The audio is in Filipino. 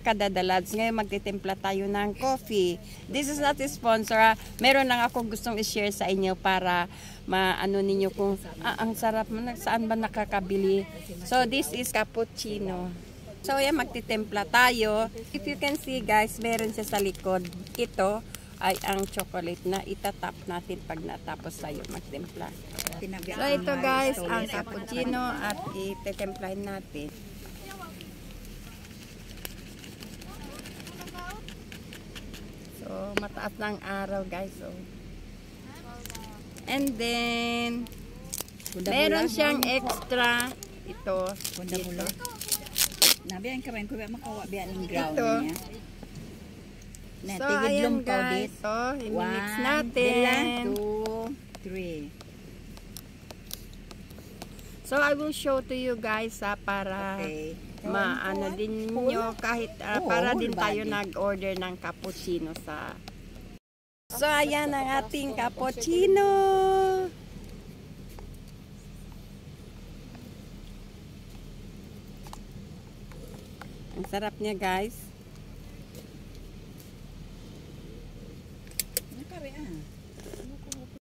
mga kadadalads, ngayon magtitimpla tayo ng coffee. This is not a sponsor. Meron lang akong gustong i-share sa inyo para maano ninyo kung ang sarap mo, saan ba nakakabili. So this is cappuccino. So yan, magtitimpla tayo. If you can see guys, meron siya sa likod. Ito ay ang chocolate na itatap natin pag natapos tayo magtimpla. So ito guys, ang cappuccino at ititimplahin natin. So mataas ng araw guys. So. And then meron siyang extra ito dito. Nabiyan ka rin ko makawa biyan ng ground ito. Niya. So ayan guys, so i-mix natin. 1, 2, 3. So I will show to you guys para maano din niyo kahit para din tayo nag-order ng cappuccino sa. So ayan ang ating cappuccino. Ang sarap niya guys. Nakari